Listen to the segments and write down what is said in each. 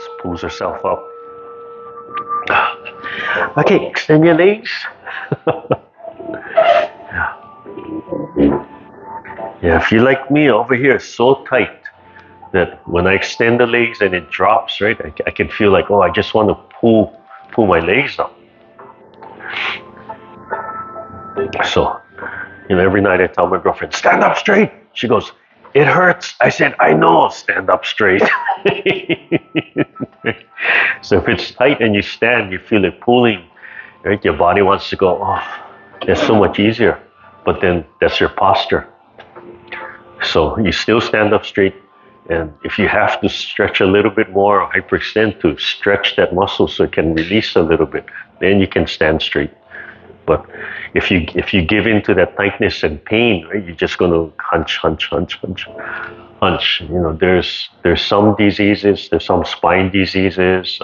just pulls herself up. Okay, extend your legs. Yeah. Yeah, if you're like me over here, so tight that when I extend the legs and it drops, right, I can feel like, oh, I just want to pull my legs up. So, every night I tell my girlfriend, stand up straight. She goes, it hurts. I said, I know, stand up straight. So if it's tight and you stand, you feel it pulling, right? Your body wants to go, oh, that's so much easier. But then that's your posture. So you still stand up straight. And if you have to stretch a little bit more or hyperextend to stretch that muscle so it can release a little bit, then you can stand straight. But if you give in to that tightness and pain, right, you're just going to hunch. There's some diseases, there's some spine diseases,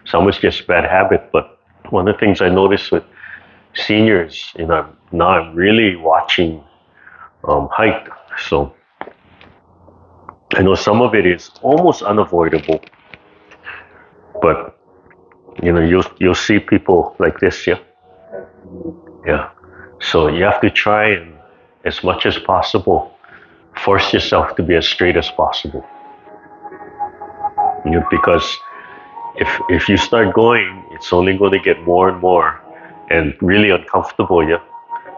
some is just bad habit. But one of the things I noticed with seniors, now I'm really watching height. So I know some of it is almost unavoidable, but you'll see people like this, yeah. Yeah. So you have to try and, as much as possible, force yourself to be as straight as possible. Because if you start going, it's only going to get more and more and really uncomfortable, yeah.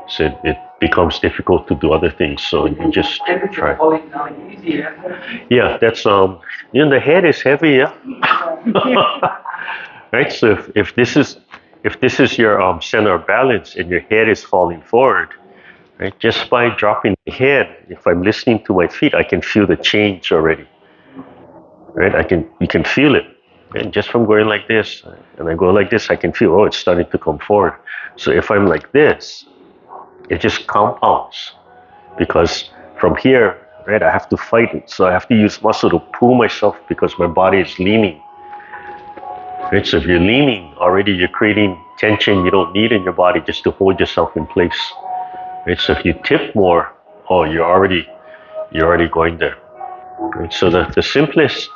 So it becomes difficult to do other things. So you just try. Yeah, that's the head is heavy, yeah. Right. So if this is your center of balance and your head is falling forward, right? Just by dropping the head, if I'm listening to my feet, I can feel the change already. Right? You can feel it. And just from going like this, and I go like this, I can feel, it's starting to come forward. So if I'm like this, it just compounds. Because from here, right, I have to fight it. So I have to use muscle to pull myself because my body is leaning. Right? So if you're leaning, already you're creating tension you don't need in your body just to hold yourself in place. Right? So if you tip more, you're already going there. Right? So the simplest,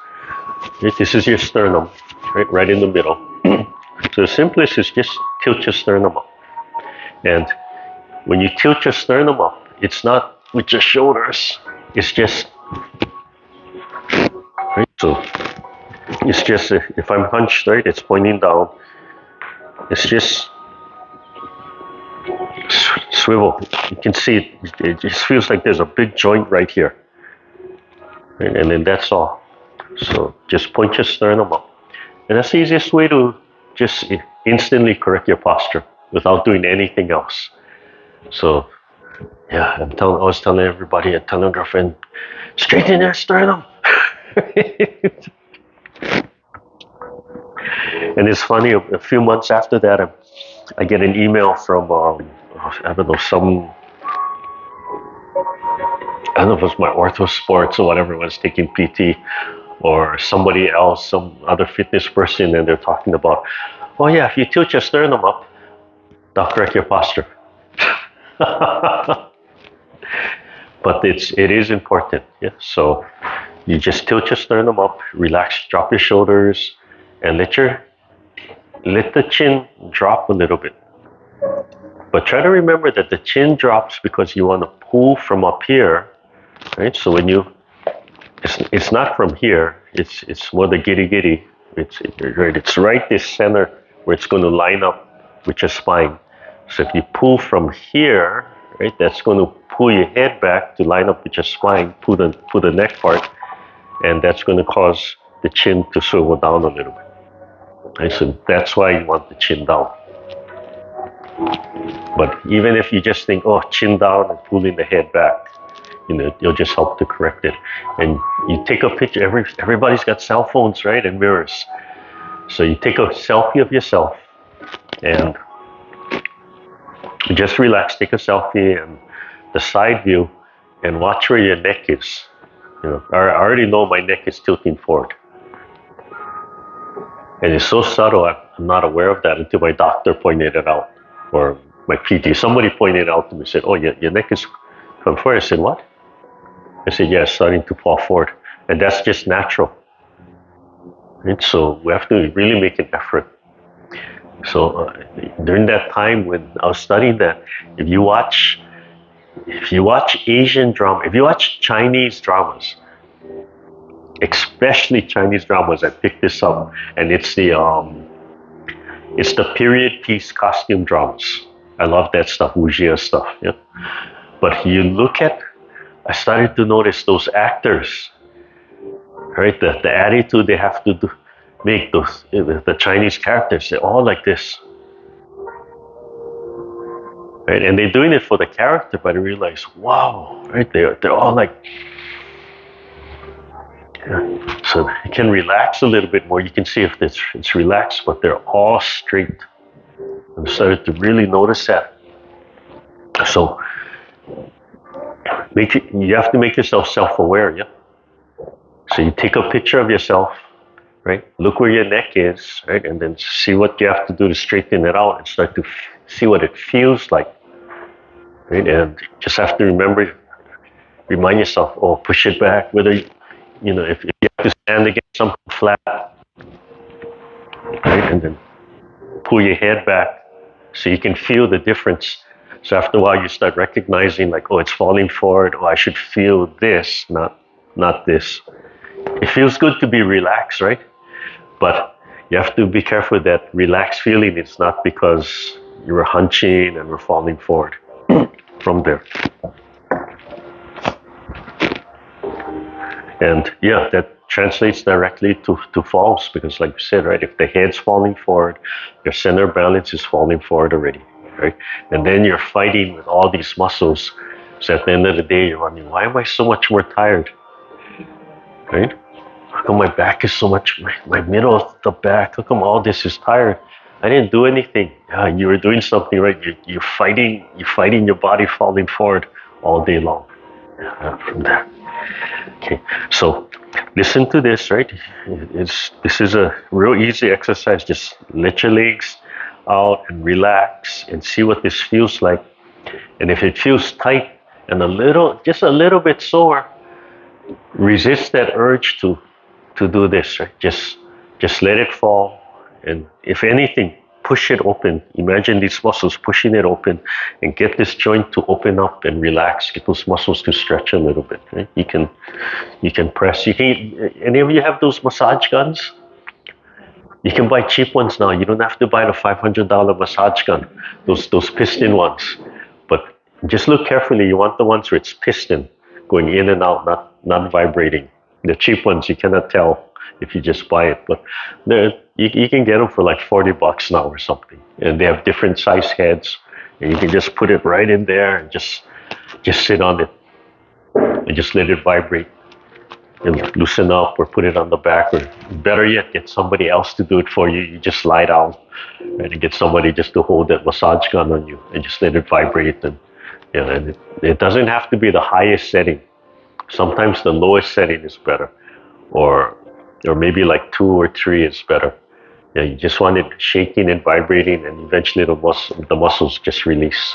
right, this is your sternum, right in the middle. So the simplest is just tilt your sternum up. And when you tilt your sternum up, it's not with your shoulders, it's just, right? So it's just, if I'm hunched, right, it's pointing down. It's just swivel. You can see it just feels like there's a big joint right here. Right? And then that's all. So just point your sternum up. And that's the easiest way to just instantly correct your posture without doing anything else. So yeah, I was telling everybody, I tell my girlfriend, straighten your sternum. And it's funny, a few months after that, I get an email from, I don't know if it was my Ortho Sports or whatever was taking PT, or somebody else, some other fitness person, and they're talking about, oh yeah, if you tilt your sternum up, that'll correct your posture. But it is important, yeah. So you just tilt your sternum up, relax, drop your shoulders, and let the chin drop a little bit. But try to remember that the chin drops because you want to pull from up here, right? So when it's not from here, it's more the giddy. It's right this center where it's going to line up with your spine. So if you pull from here, right, that's going to pull your head back to line up with your spine, pull the neck part, and that's going to cause the chin to swivel down a little bit. Right, so that's why you want the chin down. But even if you just think, chin down and pulling the head back, you'll just help to correct it. And you take a picture. Everybody's got cell phones, right, and mirrors. So you take a selfie of yourself and just relax. Take a selfie and the side view, and watch where your neck is. I already know my neck is tilting forward. And it's so subtle, I'm not aware of that until my doctor pointed it out, or my PT. Somebody pointed it out to me, said, your neck is coming forward. I said, what? I said, yeah, it's starting to fall forward. And that's just natural. Right? So we have to really make an effort. So during that time when I was studying that, if you watch Asian drama, if you watch Chinese dramas, especially Chinese dramas, I picked this up, and it's the period piece costume dramas. I love that stuff, wuxia stuff. Yeah. But you look at, I started to notice those actors, right? The attitude they have to do, make those the Chinese characters. They're all like this, right? And they're doing it for the character, but I realize, wow, right? They're all like, yeah. So you can relax a little bit more. You can see if it's relaxed, but they're all straight. I started to really notice that. So you have to make yourself self-aware, yeah. So you take a picture of yourself, right? Look where your neck is, right? And then see what you have to do to straighten it out and start to see what it feels like, right? And just have to remind yourself, oh, push it back. Whether if you have to stand against something flat, right? And then pull your head back so you can feel the difference. So after a while, you start recognizing, like, oh, it's falling forward. Oh, I should feel this, not this. It feels good to be relaxed, right? But you have to be careful that relaxed feeling is not because you were hunching and were falling forward from there. And yeah, that translates directly to falls, because like you said, right, if the head's falling forward, your center balance is falling forward already, right? And then you're fighting with all these muscles. So at the end of the day, you're wondering, why am I so much more tired, right? How come my back is so much, my middle of the back, how come all this is tired? I didn't do anything. You were doing something, right? You're fighting your body falling forward all day long from there. Okay, so listen to this, right? This is a real easy exercise. Just let your legs out and relax and see what this feels like. And if it feels tight and just a little bit sore, resist that urge to do this, right? Just let it fall, and if anything, push it open. Imagine these muscles pushing it open, and get this joint to open up and relax. Get those muscles to stretch a little bit. Right? You can press. Any of you have those massage guns? You can buy cheap ones now. You don't have to buy the $500 massage gun. Those piston ones. But just look carefully. You want the ones where it's piston, going in and out, not vibrating. The cheap ones, you cannot tell if you just buy it, but you can get them for like $40 now or something, and they have different size heads, and you can just put it right in there and just sit on it and just let it vibrate and loosen up, or put it on the back, or better yet, get somebody else to do it for you. You just lie down, right, and get somebody just to hold that massage gun on you and just let it vibrate. And and it doesn't have to be the highest setting. Sometimes the lowest setting is better, or maybe like 2 or 3 is better. Yeah, you just want it shaking and vibrating, and eventually the muscles just release.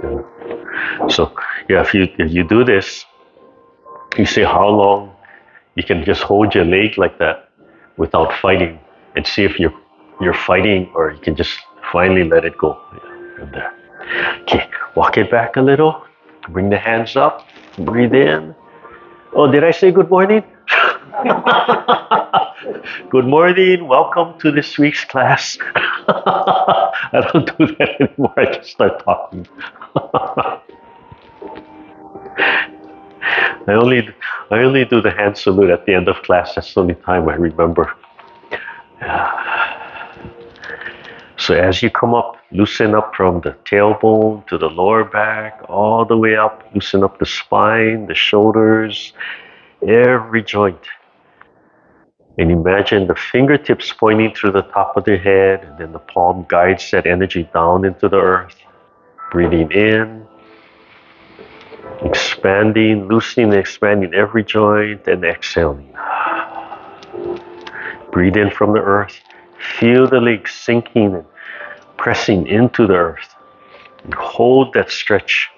Yeah. So yeah, if you do this, you see how long you can just hold your leg like that without fighting, and see if you're fighting, or you can just finally let it go. Yeah, from there. Okay, walk it back a little. Bring the hands up. Breathe in. Oh, did I say good morning? Good morning. Welcome to this week's class. I don't do that anymore. I just start talking. I only do the hand salute at the end of class. That's the only time I remember. So as you come up, loosen up from the tailbone to the lower back, all the way up. Loosen up the spine, the shoulders, every joint. And imagine the fingertips pointing through the top of the head, and then the palm guides that energy down into the earth. Breathing in, expanding, loosening and expanding every joint, and exhaling. Breathe in from the earth. Feel the legs sinking and pressing into the earth. And hold that stretch.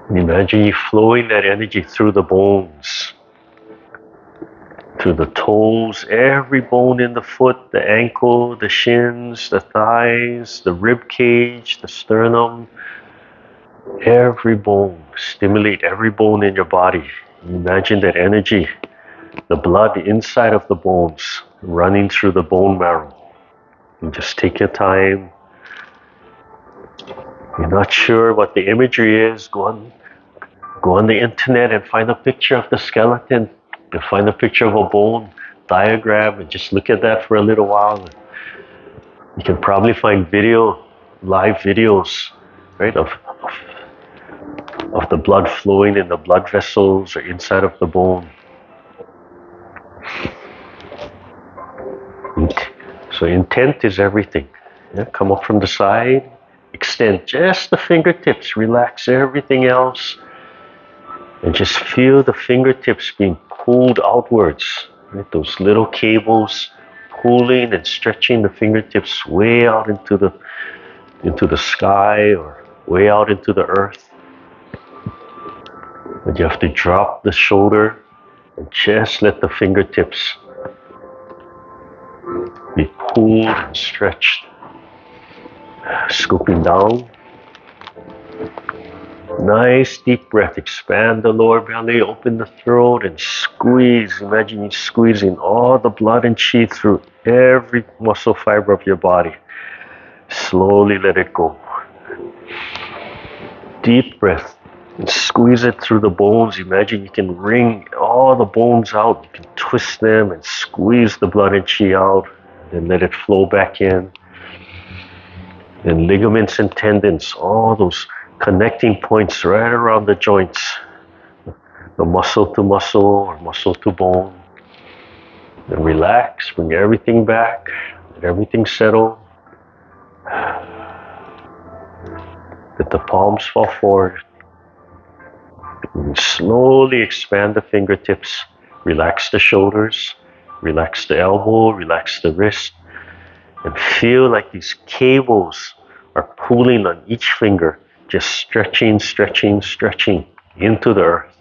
And imagine you flowing that energy through the bones. to the toes, every bone in the foot, the ankle, the shins, the thighs, the rib cage, the sternum, every bone. Stimulate every bone in your body. Imagine that energy, the blood inside of the bones running through the bone marrow. And just take your time. You're not sure what the imagery is, go on the internet and find a picture of the skeleton. You find a picture of a bone diagram and just look at that for a little while. You can probably find live videos, right, of the blood flowing in the blood vessels or inside of the bone. So intent is everything. Yeah, come up from the side, extend just the fingertips, relax everything else, and just feel the fingertips being pulled outwards. Right? Those little cables pulling and stretching the fingertips way out into the sky or way out into the earth. But you have to drop the shoulder and just let the fingertips be pulled and stretched. Scooping down. Nice deep breath. Expand the lower belly, open the throat and squeeze. Imagine you squeezing all the blood and chi through every muscle fiber of your body. Slowly let it go. Deep breath. And squeeze it through the bones. Imagine you can wring all the bones out. You can twist them and squeeze the blood and chi out. Then let it flow back in. And ligaments and tendons, all those connecting points right around the joints. The muscle to muscle or muscle to bone. Then relax, bring everything back, let everything settle. Let the palms fall forward. And slowly expand the fingertips. Relax the shoulders, relax the elbow, relax the wrist. And feel like these cables are pulling on each finger, just stretching, stretching, stretching into the earth.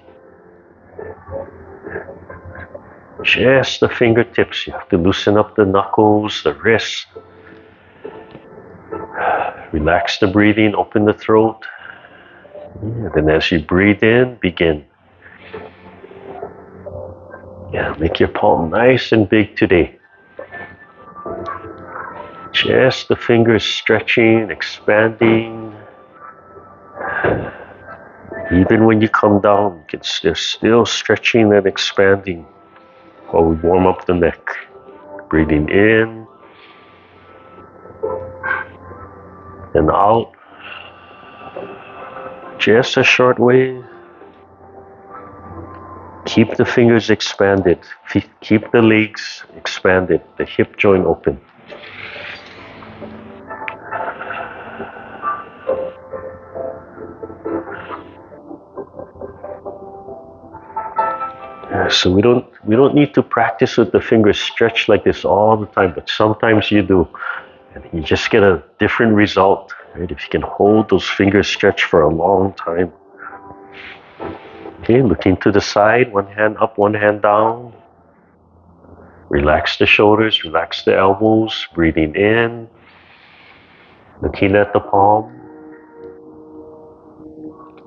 Just the fingertips. You have to loosen up the knuckles, the wrists. Relax the breathing, open the throat. And then as you breathe in, begin. Yeah, make your palm nice and big today. Just the fingers stretching, expanding. Even when you come down, they're still stretching and expanding while we warm up the neck. Breathing in and out. Just a short way. Keep the fingers expanded. Keep the legs expanded, the hip joint open. So we don't need to practice with the fingers stretched like this all the time, but sometimes you do. And you just get a different result, right? If you can hold those fingers stretched for a long time. Okay, looking to the side, one hand up, one hand down. Relax the shoulders, relax the elbows, breathing in. Looking at the palm.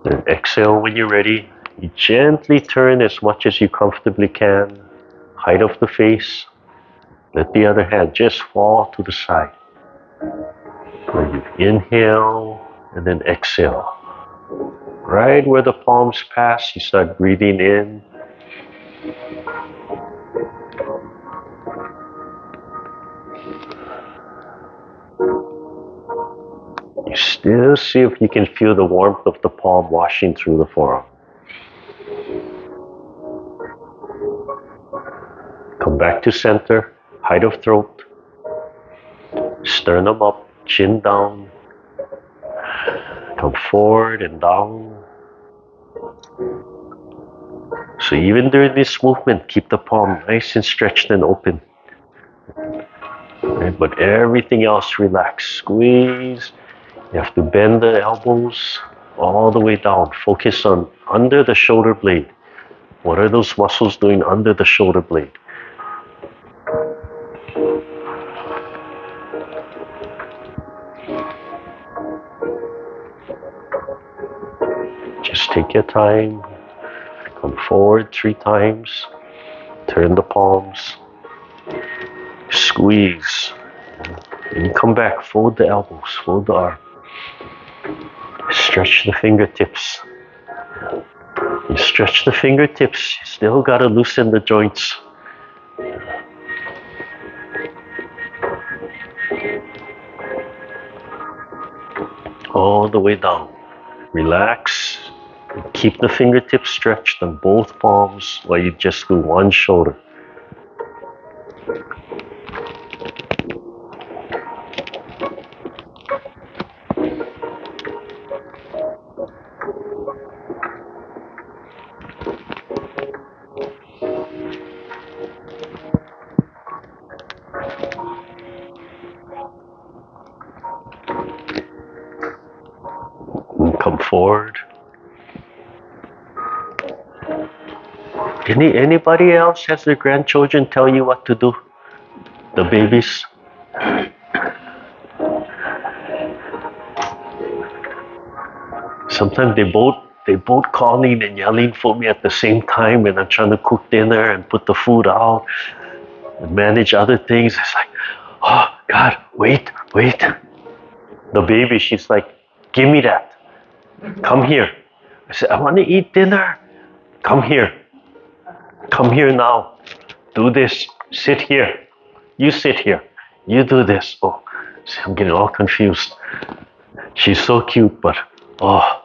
Then exhale when you're ready. You gently turn as much as you comfortably can. Height of the face. Let the other hand just fall to the side. When you inhale and then exhale. Right where the palms pass, you start breathing in. You still see if you can feel the warmth of the palm washing through the forearm. Come back to center, height of throat, sternum up, chin down, come forward and down. So even during this movement, keep the palm nice and stretched and open. Right, but everything else relax, squeeze. You have to bend the elbows all the way down. Focus on under the shoulder blade. What are those muscles doing under the shoulder blade? Just take your time. Come forward 3 times. Turn the palms. Squeeze. And you come back. Fold the elbows. Fold the arm. Stretch the fingertips. You stretch the fingertips. You still got to loosen the joints. All the way down. Relax. Keep the fingertips stretched on both palms while you just do one shoulder. And come forward. Anybody else has their grandchildren tell you what to do? The babies? Sometimes they both calling and yelling for me at the same time, and I'm trying to cook dinner and put the food out and manage other things. It's like, oh God, wait. The baby, she's like, give me that. Come here. I said, I want to eat dinner. Come here. Come here now. Do this. Sit here. You sit here. You do this. Oh, see, I'm getting all confused. She's so cute, but oh.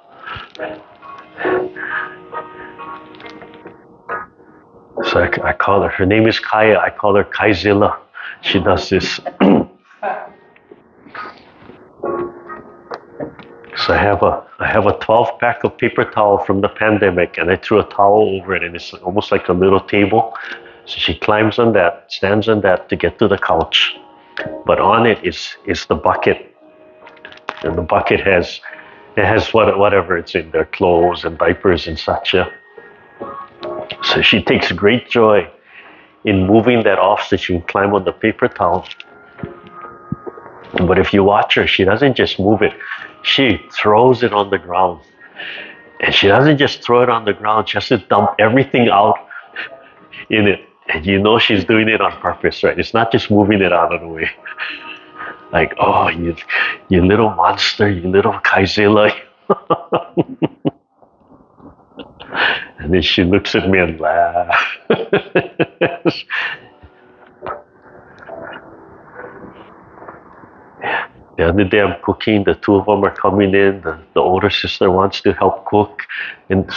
So I call her name is Kaya. I call her Kaizilla. She does this. So I have a 12-pack of paper towel from the pandemic, and I threw a towel over it, and it's almost like a little table. So she climbs on that, stands on that to get to the couch. But on it is the bucket, and the bucket has whatever it's in there, clothes and diapers and such. Yeah. So she takes great joy in moving that off so she can climb on the paper towel. But if you watch her, she doesn't just move it. She throws it on the ground. And she doesn't just throw it on the ground. She has to dump everything out in it. And you know she's doing it on purpose, right? It's not just moving it out of the way. Like, oh, you little monster, you little Kaizilla. And then she looks at me and laughs. The other day I'm cooking, the 2 of them are coming in, the older sister wants to help cook, and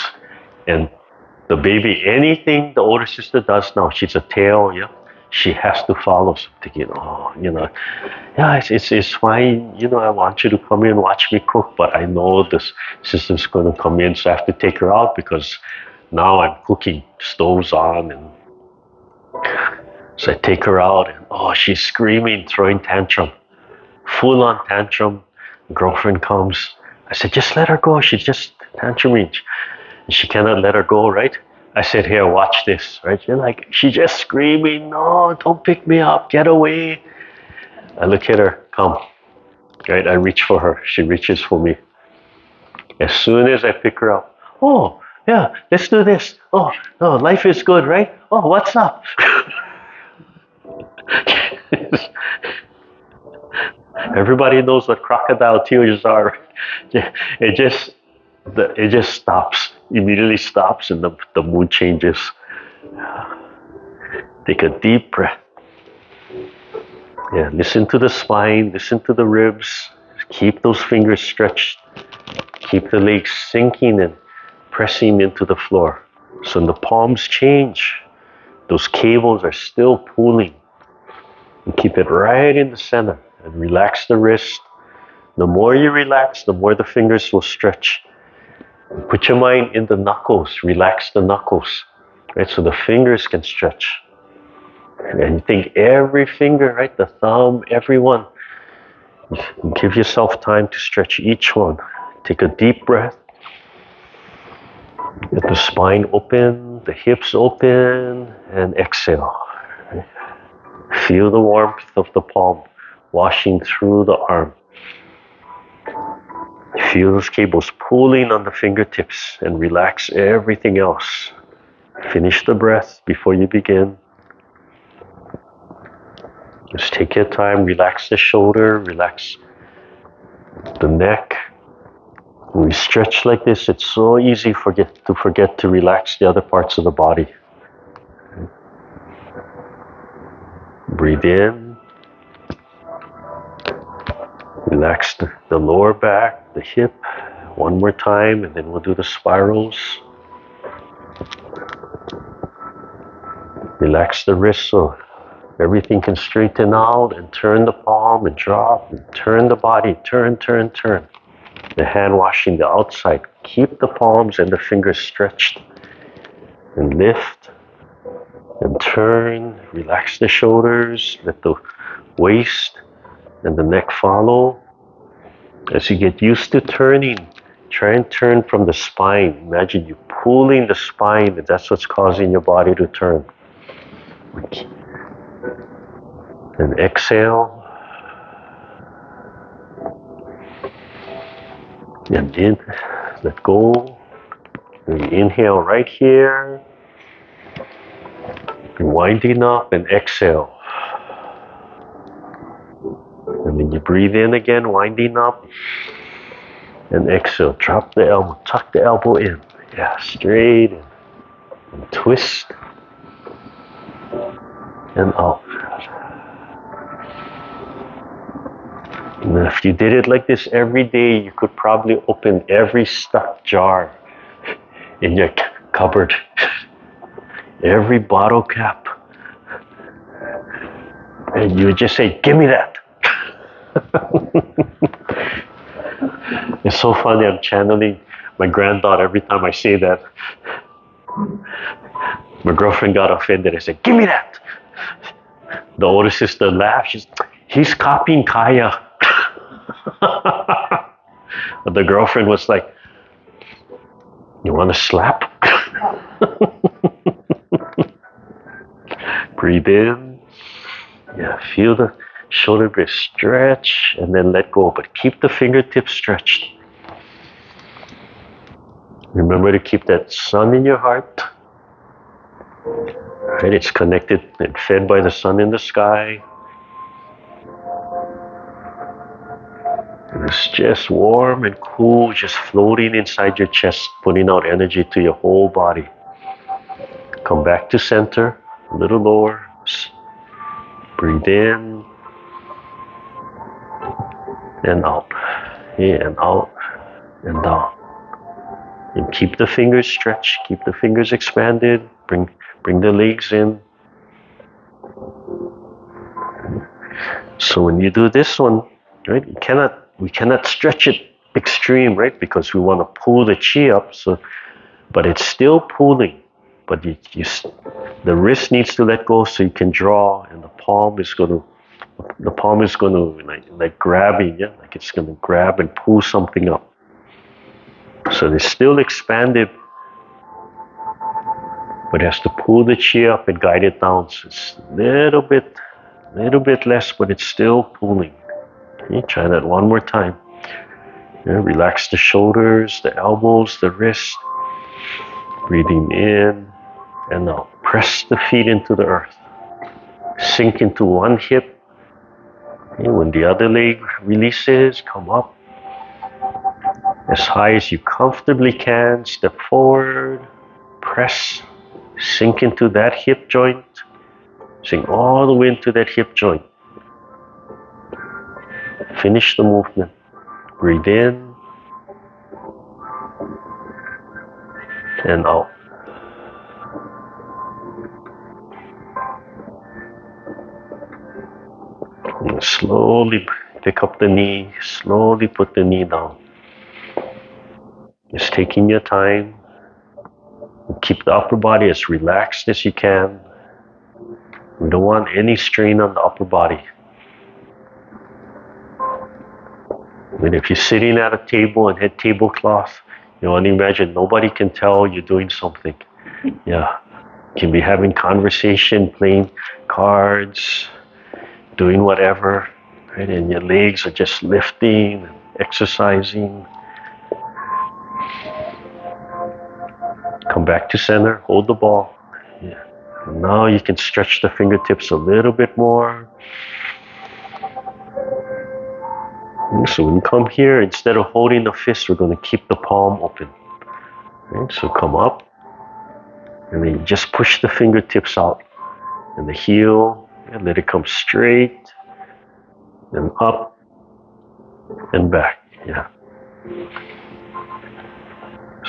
the baby, anything the older sister does now, she's a tail, yeah, she has to follow. So I'm thinking, oh, yeah, it's fine, I want you to come in and watch me cook, but I know this sister's going to come in, so I have to take her out because now I'm cooking, stove's on, and so I take her out, and oh, she's screaming, throwing tantrum. Full on tantrum. Girlfriend comes. I said, just let her go. She's just tantruming. And she cannot let her go, right? I said, here, watch this, right? You're like, she's just screaming, no, don't pick me up, get away. I look at her, come. Right? I reach for her. She reaches for me. As soon as I pick her up, oh, yeah, let's do this. Oh, no, life is good, right? Oh, what's up? Everybody knows what crocodile tears are. It just stops. Immediately stops, and the mood changes. Take a deep breath. Yeah, listen to the spine, listen to the ribs. Keep those fingers stretched. Keep the legs sinking and pressing into the floor. So when the palms change, those cables are still pulling. And keep it right in the center. And relax the wrist. The more you relax, the more the fingers will stretch. Put your mind in the knuckles. Relax the knuckles, right? So the fingers can stretch. And you think every finger, right? The thumb, every one. Give yourself time to stretch each one. Take a deep breath. Get the spine open, the hips open, and exhale. Feel the warmth of the palm washing through the arm. Feel those cables pulling on the fingertips and relax everything else. Finish the breath before you begin. Just take your time, relax the shoulder, relax the neck. When we stretch like this, it's so easy to forget to relax the other parts of the body. Breathe in. Relax the lower back, the hip. One more time, and then we'll do the spirals. Relax the wrist so everything can straighten out, and turn the palm and drop, and turn the body, turn. The hand washing the outside. Keep the palms and the fingers stretched, and lift, and turn. Relax the shoulders, let the waist and the neck follow. As you get used to turning, try and turn from the spine. Imagine you pulling the spine, and that's what's causing your body to turn. And exhale. And in, let go. And inhale right here. Winding up and exhale. And then you breathe in again, winding up. And exhale. Drop the elbow, tuck the elbow in. Yeah, straight in. And twist. And out. And if you did it like this every day, you could probably open every stuffed jar in your cupboard. Every bottle cap. And you would just say, give me that. It's so funny, I'm channeling my granddaughter every time I say that. My girlfriend got offended. I said, give me that. The older sister laughed. He's copying Kaya. But the girlfriend was like, you want to slap? Breathe in. Yeah, feel the shoulder blades stretch and then let go. But keep the fingertips stretched. Remember to keep that sun in your heart. Right, it's connected and fed by the sun in the sky. And it's just warm and cool, just floating inside your chest, putting out energy to your whole body. Come back to center, a little lower. Breathe in and out, and out and down. And keep the fingers stretched, keep the fingers expanded. Bring the legs in. So when you do this one, right, we cannot stretch it extreme, right? Because we want to pull the chi up. So, but it's still pulling. But the wrist needs to let go so you can draw, and the palm is going to like grabbing, yeah, like it's going to grab and pull something up. So it's still expanded, but it has to pull the chi up and guide it down. So it's a little bit less, but it's still pulling. Okay, try that one more time. Yeah, relax the shoulders, the elbows, the wrist. Breathing in and out. Press the feet into the earth. Sink into one hip. Okay, when the other leg releases, come up. As high as you comfortably can, step forward. Press. Sink into that hip joint. Sink all the way into that hip joint. Finish the movement. Breathe in and out. And slowly pick up the knee. Slowly put the knee down. Just taking your time. Keep the upper body as relaxed as you can. We don't want any strain on the upper body. And if you're sitting at a table and had tablecloth, you want to imagine nobody can tell you're doing something. Yeah, you can be having conversation, playing cards, doing whatever, right? And your legs are just lifting and exercising. back to center, hold the ball. Yeah. And now you can stretch the fingertips a little bit more. So when you come here, instead of holding the fist, we're going to keep the palm open. Okay, so come up, and then you just push the fingertips out, and the heel, and let it come straight, and up, and back. Yeah.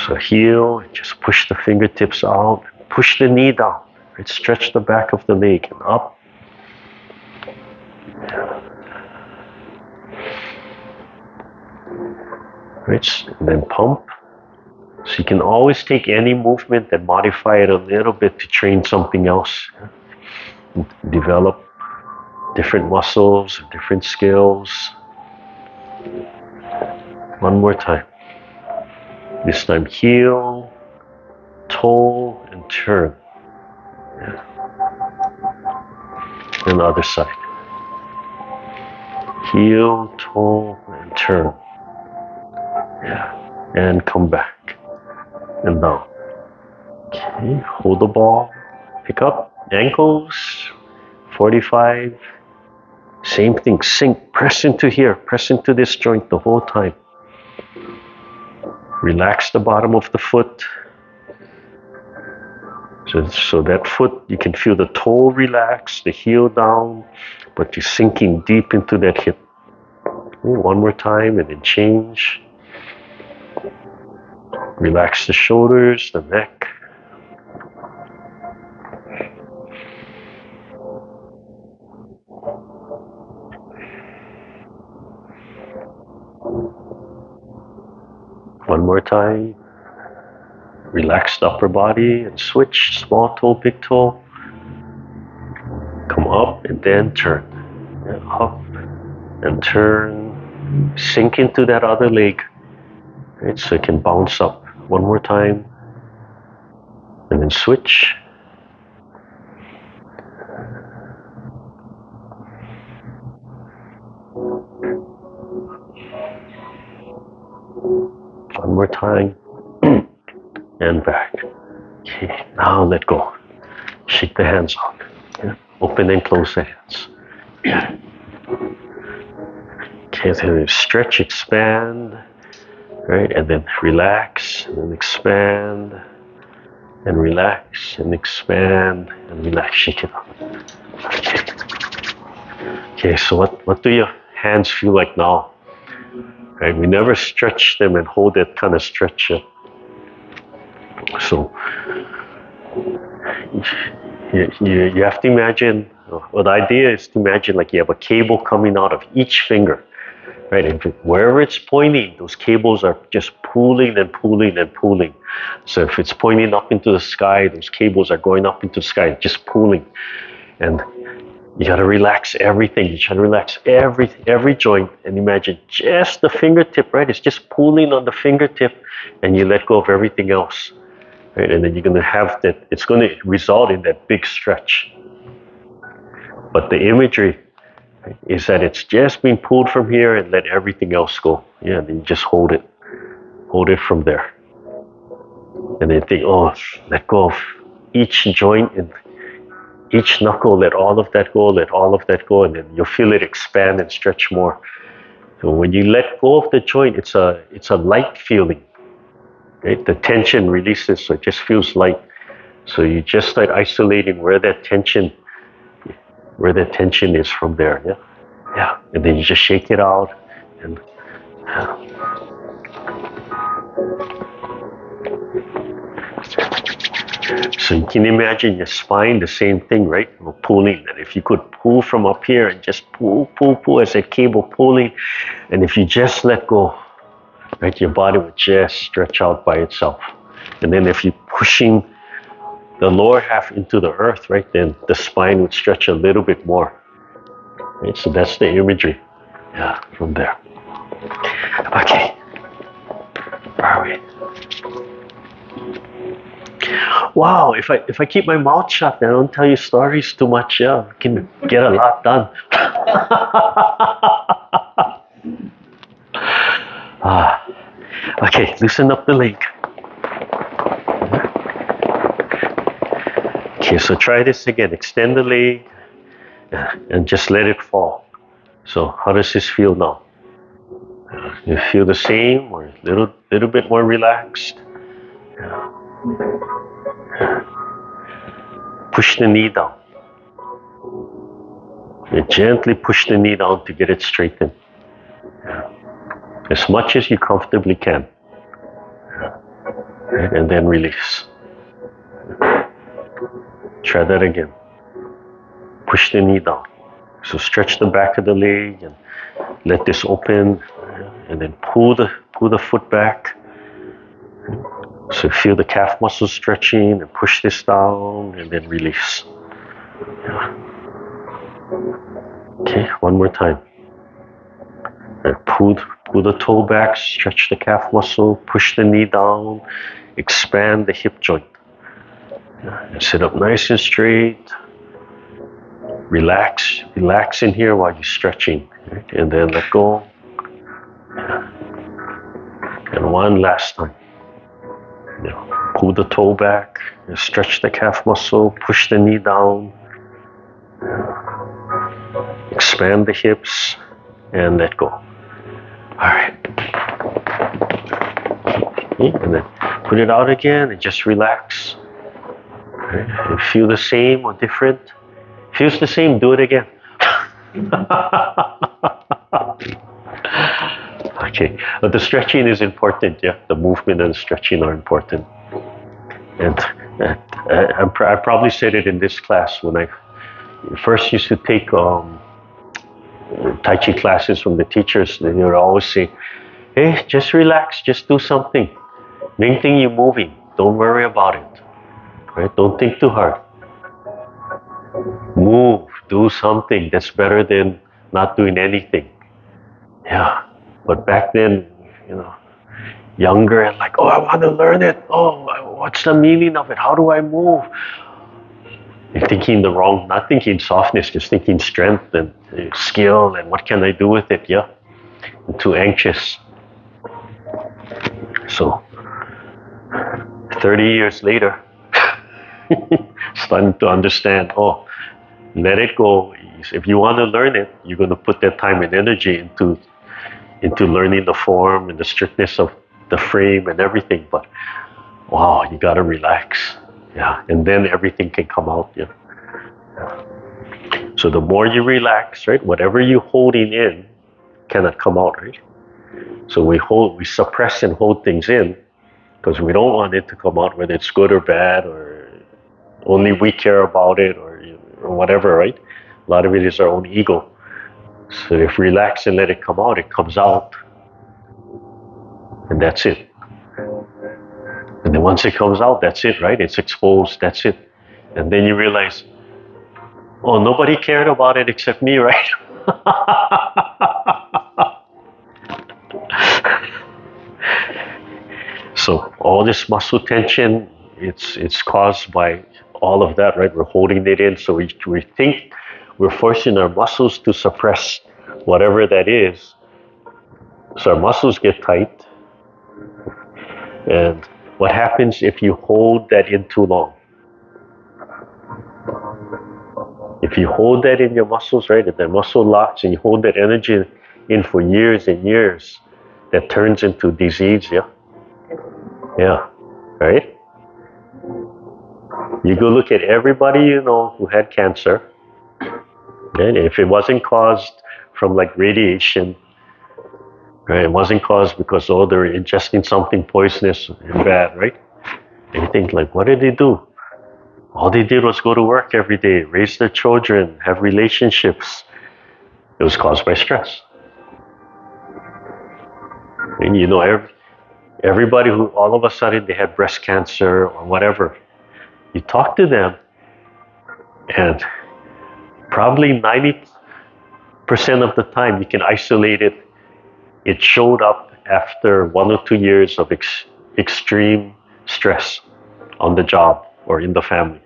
So heel, just push the fingertips out, push the knee down, right? Stretch the back of the leg, and up. Yeah. Right, and then pump. So you can always take any movement and modify it a little bit to train something else. Develop different muscles, different skills. One more time. This time heel, toe, and turn. Yeah. And the other side. Heel, toe, and turn. Yeah. And come back. And down. Okay, hold the ball. Pick up. Ankles. 45. Same thing. Sink. Press into here. Press into this joint the whole time. Relax the bottom of the foot. So that foot, you can feel the toe relax, the heel down, but you're sinking deep into that hip. One more time and then change. Relax the shoulders, the neck. One more time. Relax the upper body and switch. Small toe, big toe. Come up and then turn. And up and turn. Sink into that other leg. Right, so it can bounce up. One more time. And then switch. One more time. And back. Okay, now let go. Shake the hands out. Yeah. Open and close the hands. Yeah. Okay, so stretch, expand, right? And then relax, and then expand, and relax, and expand, and relax. Shake it out. Okay. Okay, so what do your hands feel like now? Right? We never stretch them and hold that kind of stretch yet. So you have to imagine, well, the idea is to imagine like you have a cable coming out of each finger, right? And wherever it's pointing, those cables are just pulling and pulling and pulling. So if it's pointing up into the sky, those cables are going up into the sky, just pulling. And you gotta relax everything. You try to relax every joint, and imagine just the fingertip, right? It's just pulling on the fingertip, and you let go of everything else. Right? And then you're going to have that, it's going to result in that big stretch. But the imagery, right, is that it's just being pulled from here and let everything else go. Yeah, then you just hold it from there. And then think, oh, let go of each joint and each knuckle, let all of that go, and then you'll feel it expand and stretch more. So when you let go of the joint, it's a light feeling. Right? The tension releases, so it just feels light. So you just start isolating where that tension is from there. Yeah, yeah. And then you just shake it out, and so you can imagine your spine, the same thing, right? Pulling. And if you could pull from up here and just pull as a cable pulling, and if you just let go, right, your body would just stretch out by itself. And then if you're pushing the lower half into the earth, right, then the spine would stretch a little bit more. Right, so that's the imagery. Yeah, from there. Okay. Where are we? Wow, if I keep my mouth shut and I don't tell you stories too much, yeah, I can get a lot done. Okay, loosen up the leg. Okay, so try this again. Extend the leg and just let it fall. So how does this feel now? You feel the same or a little bit more relaxed? Push the knee down. And gently push the knee down to get it straightened. As much as you comfortably can. And then release. Try that again. Push the knee down. So stretch the back of the leg and let this open, and then pull the foot back. So feel the calf muscles stretching, and push this down, and then release. Okay, one more time. And pull the toe back, stretch the calf muscle, push the knee down, expand the hip joint. And sit up nice and straight. Relax in here while you're stretching, right? And then let go. And one last time. Pull the toe back, stretch the calf muscle, push the knee down, expand the hips, and let go. All right. Okay, and then put it out again and just relax. Right. And feel the same or different. Feels the same, do it again. Okay, but the stretching is important, yeah? The movement and stretching are important. And I probably said it in this class when I first used to take Tai Chi classes from the teachers. They would always say, hey, just relax, just do something. Main thing, you're moving. Don't worry about it. Right? Don't think too hard. Move, do something. That's better than not doing anything. Yeah, but back then, younger and like, oh, I want to learn it. Oh, what's the meaning of it? How do I move? You're thinking not thinking softness, just thinking strength and skill and what can I do with it, yeah? I'm too anxious. So, 30 years later, starting to understand, let it go. If you want to learn it, you're going to put that time and energy into learning the form and the strictness of the frame and everything. But wow, you got to relax. Yeah, and then everything can come out. Yeah. So the more you relax, right, whatever you're holding in cannot come out, right? So we suppress and hold things in because we don't want it to come out, whether it's good or bad or only we care about it or whatever, right? A lot of it is our own ego. So if we relax and let it come out, it comes out. And that's it. And then once it comes out, that's it, right? It's exposed, that's it. And then you realize, nobody cared about it except me, right? So all this muscle tension, it's caused by all of that, right? We're holding it in, so we think we're forcing our muscles to suppress whatever that is. So our muscles get tight. And what happens if you hold that in too long? If you hold that in your muscles, right, if that muscle locks and you hold that energy in for years and years, that turns into disease, yeah? Yeah, right? You go look at everybody you know who had cancer, and if it wasn't caused from like radiation, right, it wasn't caused because they're ingesting something poisonous and bad, right? And you think like, what did they do? All they did was go to work every day, raise their children, have relationships. It was caused by stress. And everybody who all of a sudden they had breast cancer or whatever, you talk to them and probably 90% of the time you can isolate it. It showed up after 1 or 2 years of extreme stress on the job or in the family.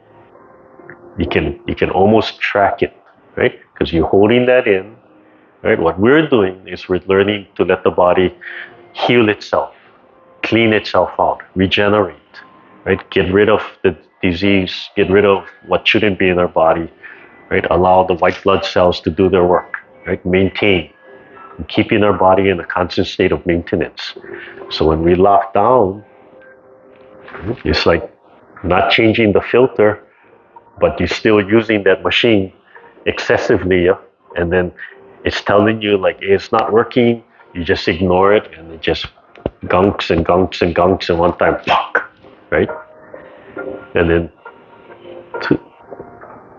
You can almost track it, right? Because you're holding that in, right? What we're doing is we're learning to let the body heal itself, clean itself out, regenerate, right? Get rid of the disease, get rid of what shouldn't be in our body, right? Allow the white blood cells to do their work, right? Maintain, keeping our body in a constant state of maintenance. So when we lock down, it's like not changing the filter, but you're still using that machine excessively, yeah? And then it's telling you like, hey, it's not working, you just ignore it, and it just gunks and gunks and gunks, and one time, right? And then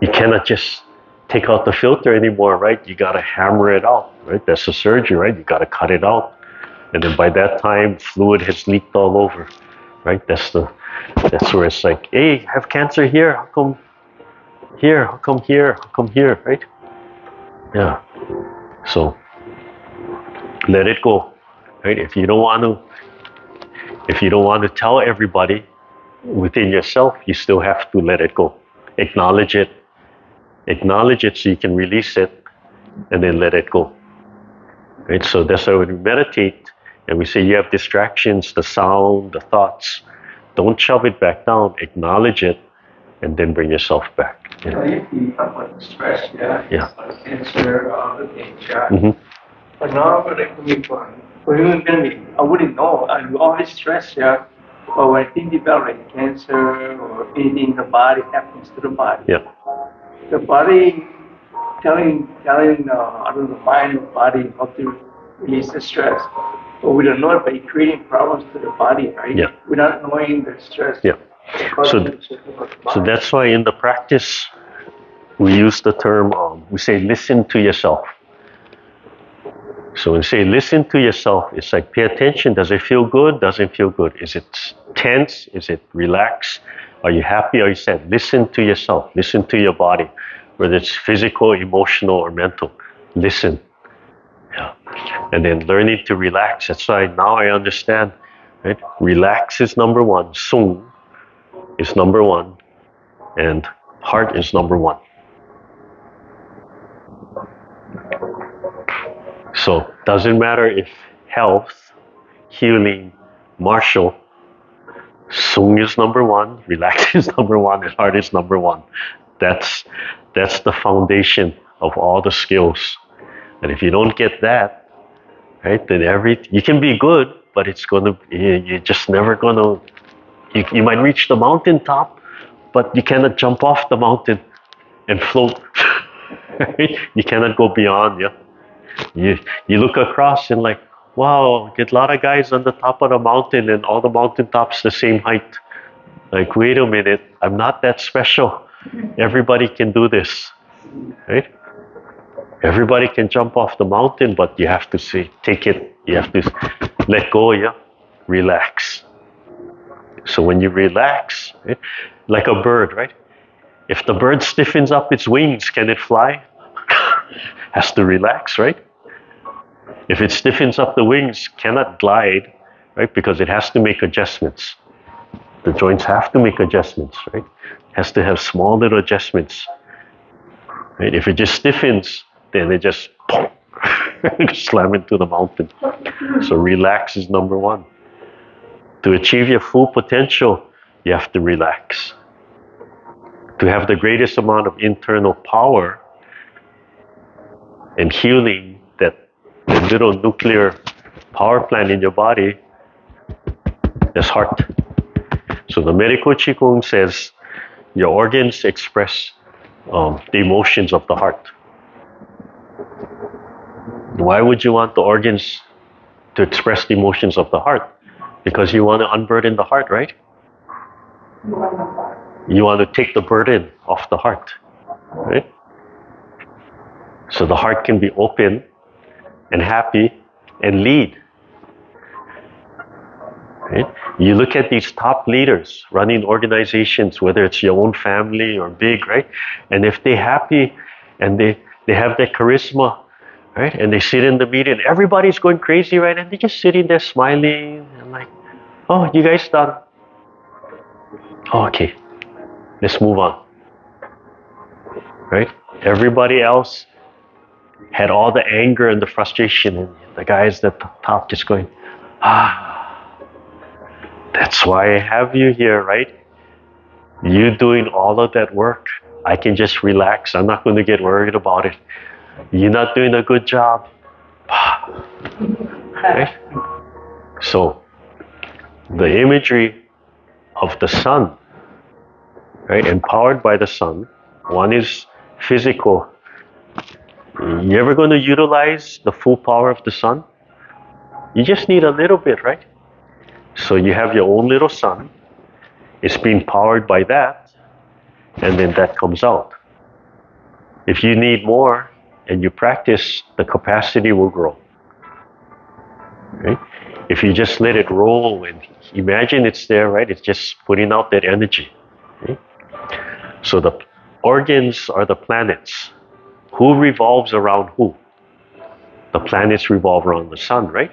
you cannot just take out the filter anymore, right? You gotta hammer it out, right? That's the surgery, right? You gotta cut it out. And then by that time, fluid has leaked all over, right? That's where it's like, hey, I have cancer here, how come here, how come here, how come here, right? Yeah. So let it go, right? If you don't want to tell everybody within yourself, you still have to let it go. Acknowledge it so you can release it, and then let it go. Right? So that's why when we meditate and we say you have distractions, the sound, the thoughts, don't shove it back down, acknowledge it, and then bring yourself back. Yeah. If you talk about stress, cancer, other things, but now like I wouldn't know. I'm always stressed, but when I think about like cancer or anything in the body happens to the body, the body telling the mind or body how to release the stress. But we don't know it by creating problems to the body, right? Yeah. Without knowing the stress. Yeah. So that's why in the practice we use the term, we say listen to yourself. So when we say listen to yourself, it's like pay attention. Does it feel good? Doesn't feel good? Is it tense? Is it relaxed? Are you happy? Are you sad? Listen to yourself. Listen to your body, whether it's physical, emotional, or mental. Listen. Yeah. And then learning to relax. That's why now I understand, right? Relax is number one. Sung is number one. And heart is number one. So doesn't matter if health, healing, martial, Sung is number one, relax is number one, and heart is number one. That's the foundation of all the skills. And if you don't get that, right, then you can be good, but you're just never gonna. You might reach the mountaintop, but you cannot jump off the mountain and float. Right? You cannot go beyond. Yeah. You look across and like, wow, get a lot of guys on the top of the mountain and all the mountaintops the same height. Like, wait a minute, I'm not that special. Everybody can do this, right? Everybody can jump off the mountain, but you have to take it. You have to let go, relax. So when you relax, right, like a bird, right? If the bird stiffens up its wings, can it fly? Has to relax, right? If it stiffens up the wings, cannot glide, right? Because it has to make adjustments. The joints have to make adjustments, right? Has to have small little adjustments. Right? If it just stiffens, then it just slam into the mountain. So relax is number one. To achieve your full potential, you have to relax. To have the greatest amount of internal power and healing, that the little nuclear power plant in your body, is heart. So the medical Qigong says your organs express the emotions of the heart. Why would you want the organs to express the emotions of the heart? Because you want to unburden the heart, right? You want to take the burden off the heart, right? So the heart can be open and happy and lead. Right? You look at these top leaders running organizations, whether it's your own family or big, right? And if they're happy and they have that charisma, right? And they sit in the meeting, everybody's going crazy, right? And they're just sitting there smiling and like, oh, you guys done? Oh, okay, let's move on. Right? Everybody else had all the anger and the frustration, and the guys at the top just going, That's why I have you here, right? You doing all of that work. I can just relax. I'm not going to get worried about it. You're not doing a good job. Right? So, the imagery of the sun, right? Empowered by the sun. One is physical. You ever going to utilize the full power of the sun? You just need a little bit, right? So you have your own little sun. It's being powered by that, and then that comes out. If you need more and you practice, the capacity will grow. Right? If you just let it roll and imagine it's there, right? It's just putting out that energy. Right? So the organs are the planets. Who revolves around who? The planets revolve around the sun, right?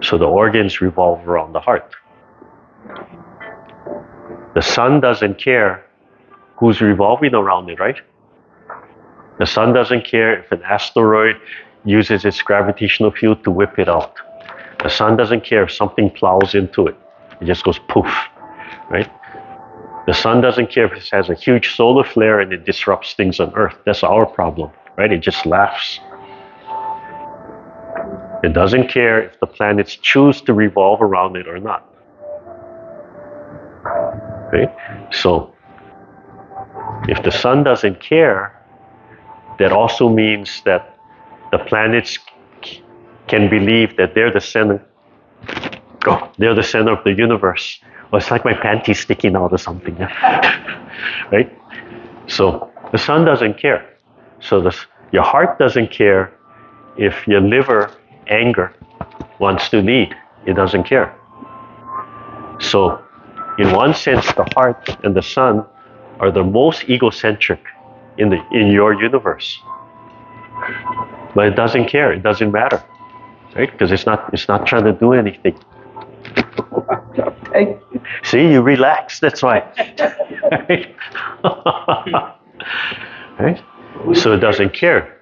So the organs revolve around the heart. The sun doesn't care who's revolving around it, right? The sun doesn't care if an asteroid uses its gravitational field to whip it out. The sun doesn't care if something plows into it. It just goes poof, right? The sun doesn't care if it has a huge solar flare and it disrupts things on Earth. That's our problem, right? It just laughs. It doesn't care if the planets choose to revolve around it or not. Right? So, if the sun doesn't care, that also means that the planets can believe that they're the center. Oh, they're the center of the universe. Well, it's like my panties sticking out or something. Right? So the sun doesn't care. So your heart doesn't care if your liver, anger, wants to lead. It doesn't care. So in one sense, the heart and the sun are the most egocentric in your universe. But it doesn't care. It doesn't matter, right? Because it's not trying to do anything. See, you relax. That's why. Right? Right? So it doesn't care.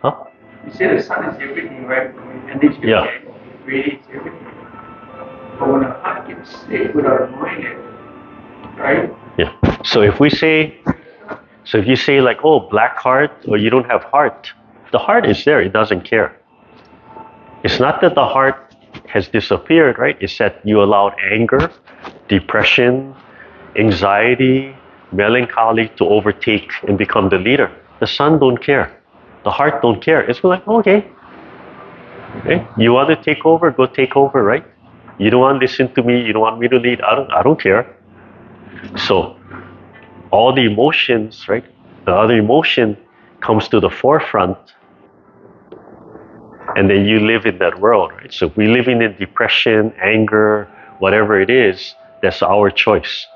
Huh? You say the sun is everything, right? Energy, yeah. It radiates everything. But when a heart gets sick without knowing it, right? Yeah. So if you say like, oh, black heart, or you don't have heart, the heart is there. It doesn't care. It's not that the heart has disappeared, right? It's that you allowed anger, depression, anxiety, melancholy to overtake and become the leader. The sun don't care. The heart don't care. It's like, okay. You want to take over, go take over, right? You don't want to listen to me, you don't want me to lead, I don't care. So all the emotions, right? The other emotion comes to the forefront, and then you live in that world, right? So if we're living in depression, anger, whatever it is, that's our choice.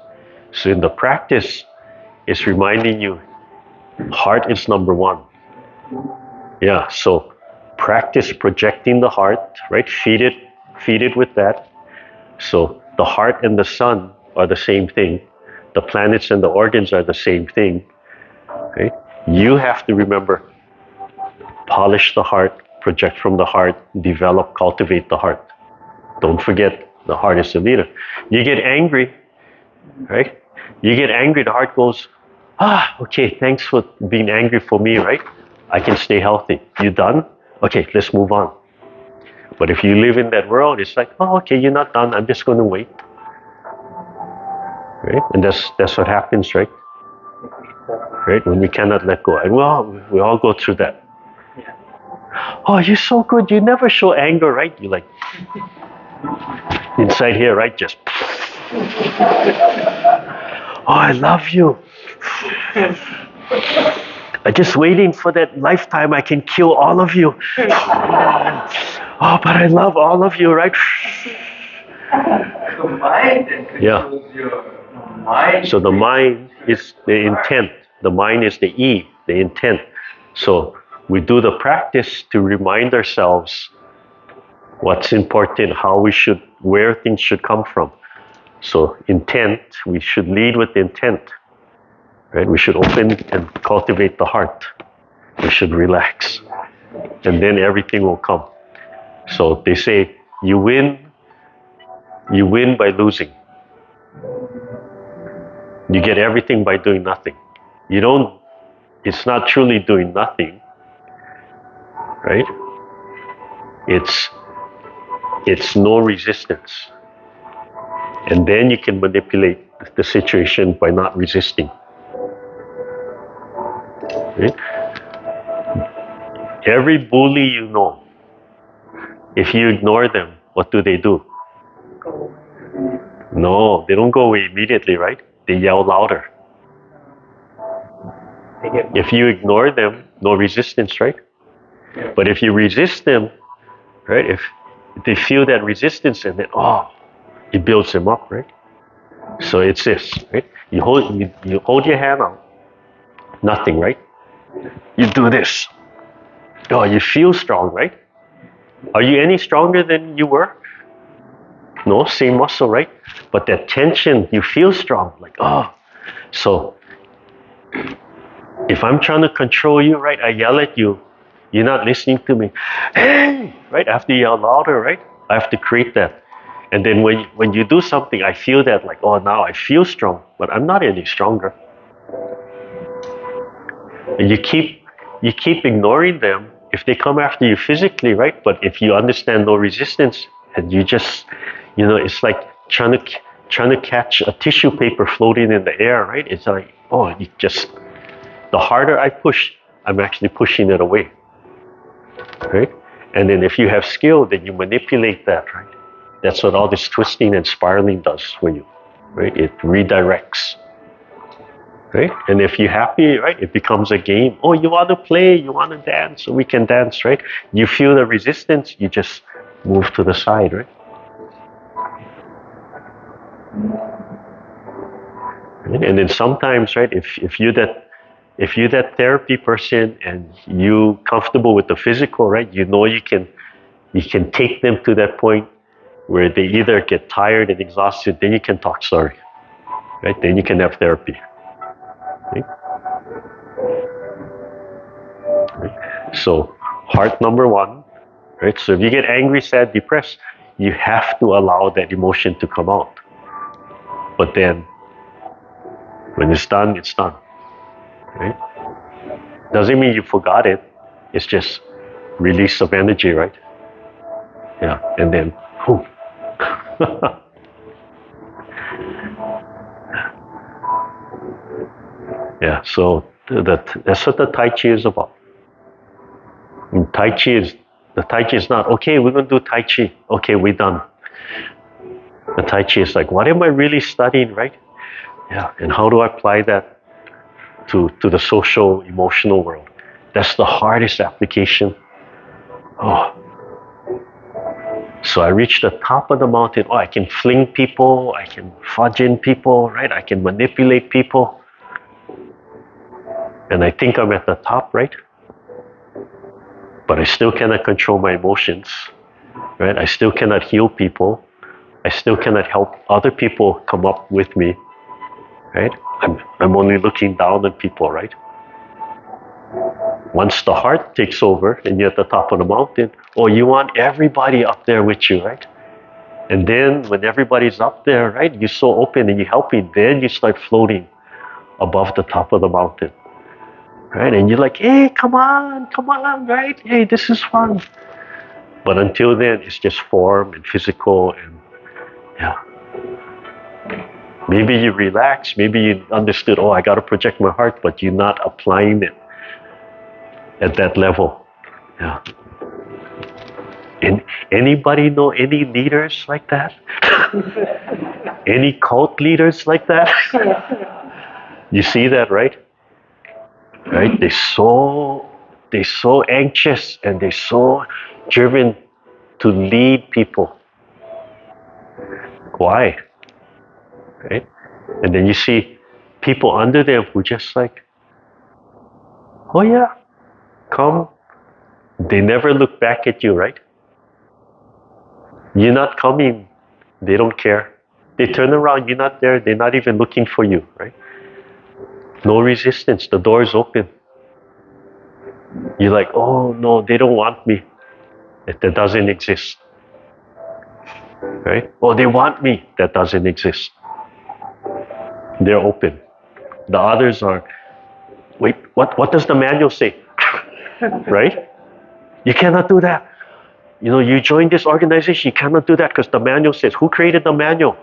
So in the practice, it's reminding you, heart is number one. Yeah, so practice projecting the heart, right? Feed it with that. So the heart and the sun are the same thing. The planets and the organs are the same thing. Okay? You have to remember, polish the heart, project from the heart, develop, cultivate the heart. Don't forget, the heart is the leader. You get angry, right? You get angry, the heart goes, okay, thanks for being angry for me, right? I can stay healthy. You done? Okay, let's move on. But if you live in that world, it's like, oh, okay, you're not done. I'm just going to wait. Right? And that's what happens, right? Right? When we cannot let go. And we all go through that. Oh, you're so good. You never show anger, right? You like, inside here, right? Just, oh, I love you. I'm just waiting for that lifetime I can kill all of you. Oh, but I love all of you, right? The mind controls your mind. So the mind is the intent. The mind is the E, the intent. So we do the practice to remind ourselves what's important, where things should come from. So intent, we should lead with intent. Right? We should open and cultivate the heart. We should relax. And then everything will come. So they say, you win You win by losing. You get everything by doing nothing. You don't, it's not truly doing nothing, right? It's no resistance. And then you can manipulate the situation by not resisting. Right? Every bully you know, if you ignore them, what do? No, they don't go away immediately, right? They yell louder. If you ignore them, no resistance, right? But if you resist them, right? If they feel that resistance, and then it builds them up, right? So it's this, right? You hold your hand out, nothing, right? You do this. Oh, you feel strong, right? Are you any stronger than you were? No, same muscle, right? But that tension, you feel strong, like So if I'm trying to control you, right? I yell at you, you're not listening to me. Hey, right? I have to yell louder, right? I have to create that. And then when you do something, I feel that like, now I feel strong, but I'm not any stronger. And you keep ignoring them if they come after you physically, right? But if you understand no resistance, and you just, it's like trying to catch a tissue paper floating in the air, right? It's like, the harder I push, I'm actually pushing it away, right? And then if you have skill, then you manipulate that, right? That's what all this twisting and spiraling does for you, right? It redirects, right? And if you're happy, right, it becomes a game. Oh, you want to play, you want to dance, so we can dance, right? You feel the resistance, you just move to the side, right? And then sometimes, right, if you're that therapy person and you comfortable with the physical, right, you can take them to that point where they either get tired and exhausted, then you can talk sorry, right? Then you can have therapy. Right? So heart number one, right? So if you get angry, sad, depressed, you have to allow that emotion to come out. But then when it's done, it's done. Right? Doesn't mean you forgot it. It's just release of energy, right? Yeah, and then whew. Yeah, so that's what the Tai Chi is about. And the Tai Chi is not, okay, we're going to do Tai Chi. Okay, we're done. The Tai Chi is like, what am I really studying, right? Yeah, and how do I apply that to the social, emotional world? That's the hardest application. So I reach the top of the mountain. I can fling people, I can fudge in people, right? I can manipulate people. And I think I'm at the top, right? But I still cannot control my emotions, right? I still cannot heal people. I still cannot help other people come up with me, right? I'm only looking down on people, right? Once the heart takes over and you're at the top of the mountain, you want everybody up there with you, right? And then when everybody's up there, right, you're so open and you're helping, then you start floating above the top of the mountain, right? And you're like, hey, come on, right? Hey, this is fun. But until then, it's just form and physical and yeah. Maybe you relax, maybe you understood, I got to project my heart, but you're not applying it at that level. Yeah. And anybody know any leaders like that? Any cult leaders like that? You see that, right? Right? They're so anxious and they're so driven to lead people. Why? Right? And then you see people under them who just like, oh yeah, come. They never look back at you, right? You're not coming, they don't care. They turn around, you're not there, they're not even looking for you, right? No resistance, the door is open. You're like, oh no, they don't want me. That doesn't exist. right? Oh, they want me. That doesn't exist. They're open. The others are, wait, what does the manual say? Right? You cannot do that. You know, you join this organization, you cannot do that because the manual says, who created the manual?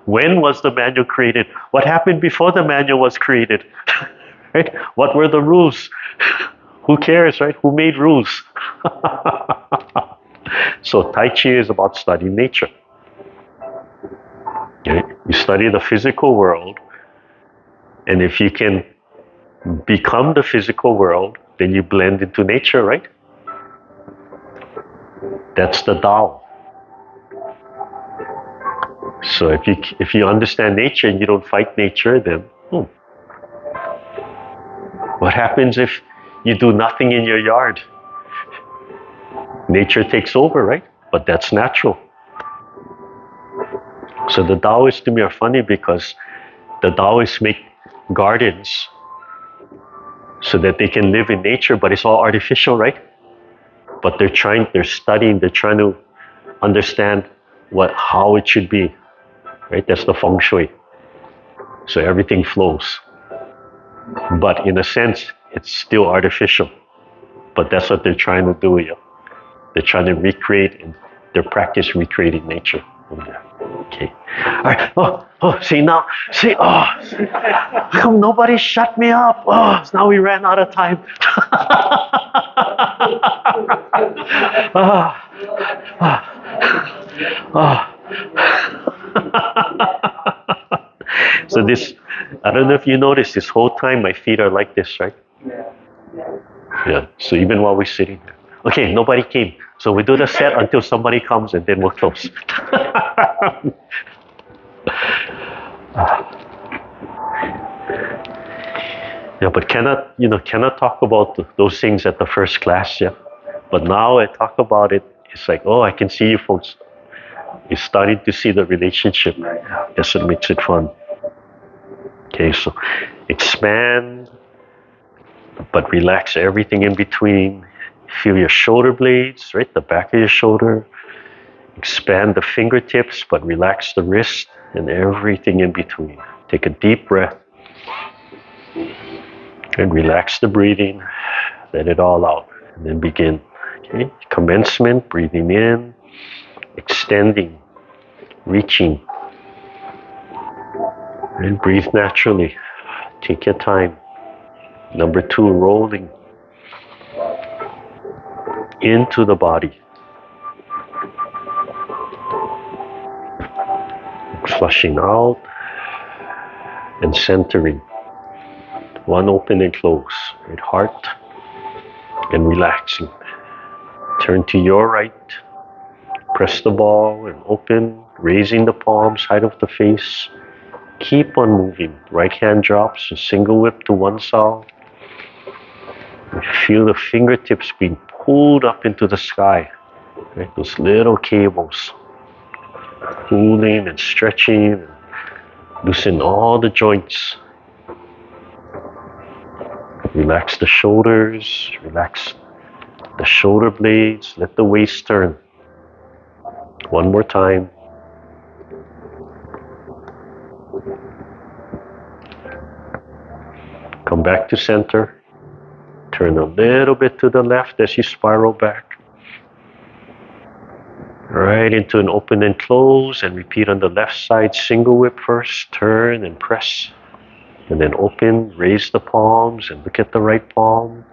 When was the manual created? What happened before the manual was created? Right? What were the rules? Who cares, right? Who made rules? So Tai Chi is about studying nature. Okay? You study the physical world, and if you can become the physical world, then you blend into nature, right? That's the Tao. So if you understand nature and you don't fight nature, then what happens if you do nothing in your yard? Nature takes over, right? But that's natural. So the Taoists to me are funny because the Taoists make gardens so that they can live in nature, but it's all artificial, right? But they're studying, they're trying to understand how it should be, right? That's the feng shui. So everything flows. But in a sense, it's still artificial. But that's what they're trying to do. Yeah. They're trying to recreate, and they practice recreating nature. Okay. All right. See now. See. How come nobody shut me up? Now we ran out of time. So this, I don't know if you noticed, this whole time my feet are like this, right? Yeah. So even while we're sitting there. Okay, nobody came. So we do the set until somebody comes and then we'll close. Yeah, but cannot talk about those things at the first class, yeah. But now I talk about it, it's like, I can see you folks. You're starting to see the relationship. That's what makes it fun. Okay, so expand, but relax everything in between. Feel your shoulder blades, right? The back of your shoulder. Expand the fingertips, but relax the wrist and everything in between. Take a deep breath and relax the breathing. Let it all out and then begin. Okay? Commencement, breathing in, extending, reaching. And breathe naturally. Take your time. Number 2, rolling into the body. Flushing out and centering. 1 open and close. Right, heart and relaxing. Turn to your right. Press the ball and open. Raising the palms, height of the face. Keep on moving. Right hand drops, a single whip to Wan Sau. Feel the fingertips being pulled up into the sky. Right? Those little cables. Pulling and stretching. And loosen all the joints. Relax the shoulders. Relax the shoulder blades. Let the waist turn. 1 more time. Come back to center. Turn a little bit to the left as you spiral back. Right into an open and close, and repeat on the left side. Single whip first, turn and press. And then open, raise the palms and look at the right palm.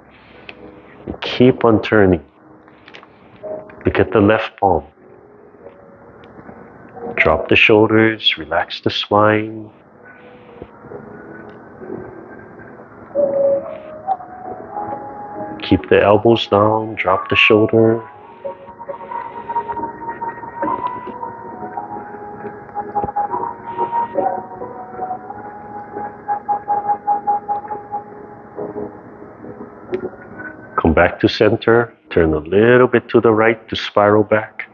And keep on turning. Look at the left palm. Drop the shoulders, relax the spine. Keep the elbows down, drop the shoulder. Come back to center, turn a little bit to the right to spiral back.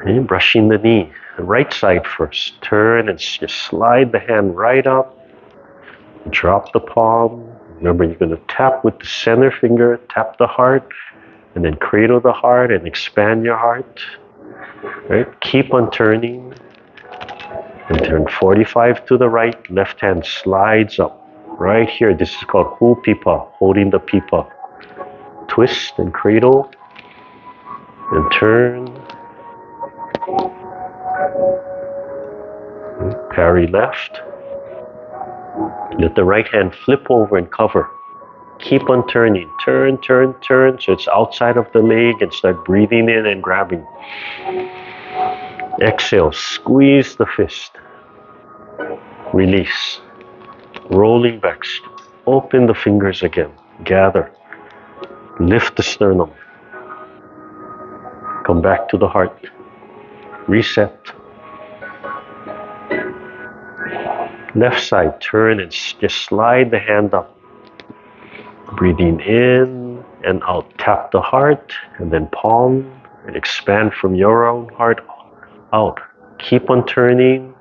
And brushing the knee, the right side first. Turn and just slide the hand right up. Drop the palm, Remember, you're going to tap with the center finger, tap the heart, and then cradle the heart and expand your heart. Right? Keep on turning. And turn 45 to the right. Left hand slides up. Right here, this is called Pipa, holding the Pipa. Twist and cradle. And turn. Parry left. Let the right hand flip over and cover. Keep on turning. Turn, turn, turn. So it's outside of the leg and start breathing in and grabbing. Exhale. Squeeze the fist. Release. Rolling back. Open the fingers again. Gather. Lift the sternum. Come back to the heart. Reset. Left side, turn and just slide the hand up. Breathing in and out. Tap the heart and then palm and expand from your own heart out. Keep on turning.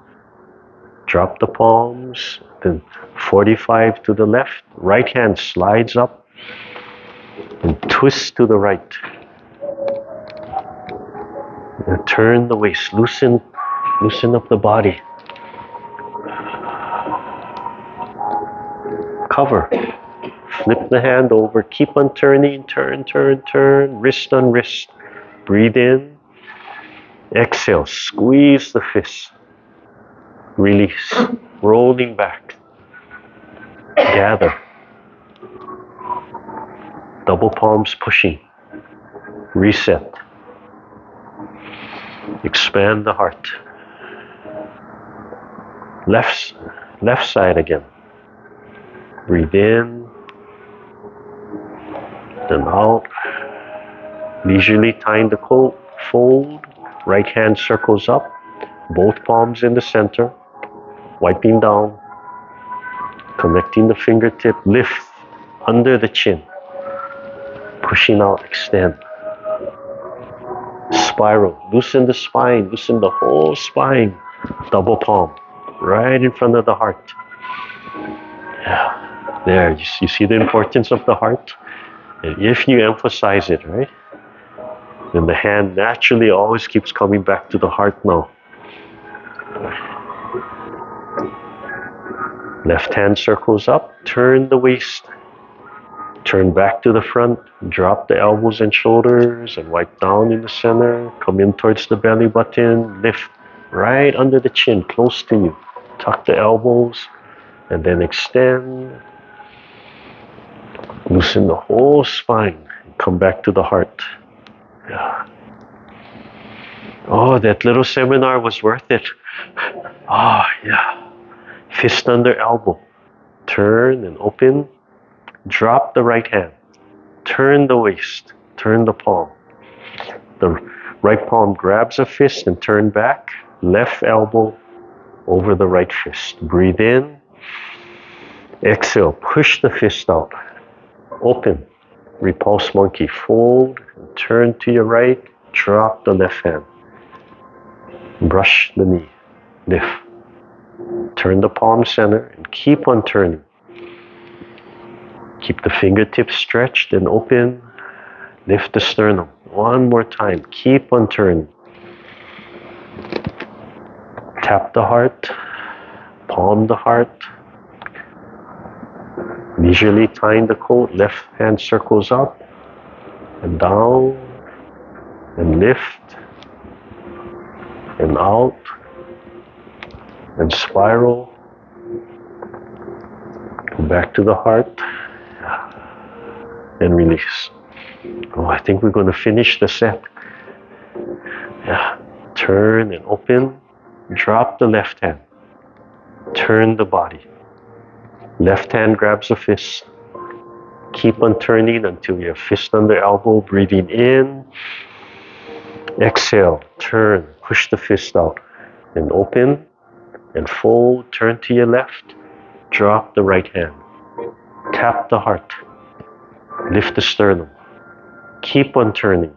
Drop the palms. Then 45 to the left. Right hand slides up and twist to the right. And turn the waist. Loosen up the body. Cover. Flip the hand over. Keep on turning. Turn, turn, turn. Wrist on wrist. Breathe in. Exhale. Squeeze the fist. Release. Rolling back. Gather. Double palms pushing. Reset. Expand the heart. Left side again. Breathe in, then out. Leisurely tying the coat, fold. Right hand circles up, both palms in the center. Wiping down, connecting the fingertip, lift under the chin. Pushing out, extend. Spiral, loosen the spine, loosen the whole spine. Double palm, right in front of the heart. Yeah. There, you see the importance of the heart? And if you emphasize it, right, then the hand naturally always keeps coming back to the heart now. Left hand circles up, turn the waist. Turn back to the front, drop the elbows and shoulders and wipe down in the center. Come in towards the belly button, lift right under the chin, close to you. Tuck the elbows and then extend. Loosen the whole spine. Come back to the heart. Yeah. Oh, that little seminar was worth it. Oh, yeah. Fist under elbow. Turn and open. Drop the right hand. Turn the waist. Turn the palm. The right palm grabs a fist and turn back. Left elbow over the right fist. Breathe in. Exhale. Push the fist out. Open. Repulse monkey. Fold. Turn to your right. Drop the left hand. Brush the knee. Lift. Turn the palm center and keep on turning. Keep the fingertips stretched and open. Lift the sternum. One more time. Keep on turning. Tap the heart. Palm the heart. Leisurely tying the coat. Left hand circles up and down and lift and out and spiral. Come back to the heart and release. Oh, I think we're going to finish the set. Yeah. Turn and open. Drop the left hand. Turn the body. Left hand grabs a fist. Keep on turning until you have fist under elbow. Breathing in. Exhale. Turn. Push the fist out. And open. And fold. Turn to your left. Drop the right hand. Tap the heart. Lift the sternum. Keep on turning.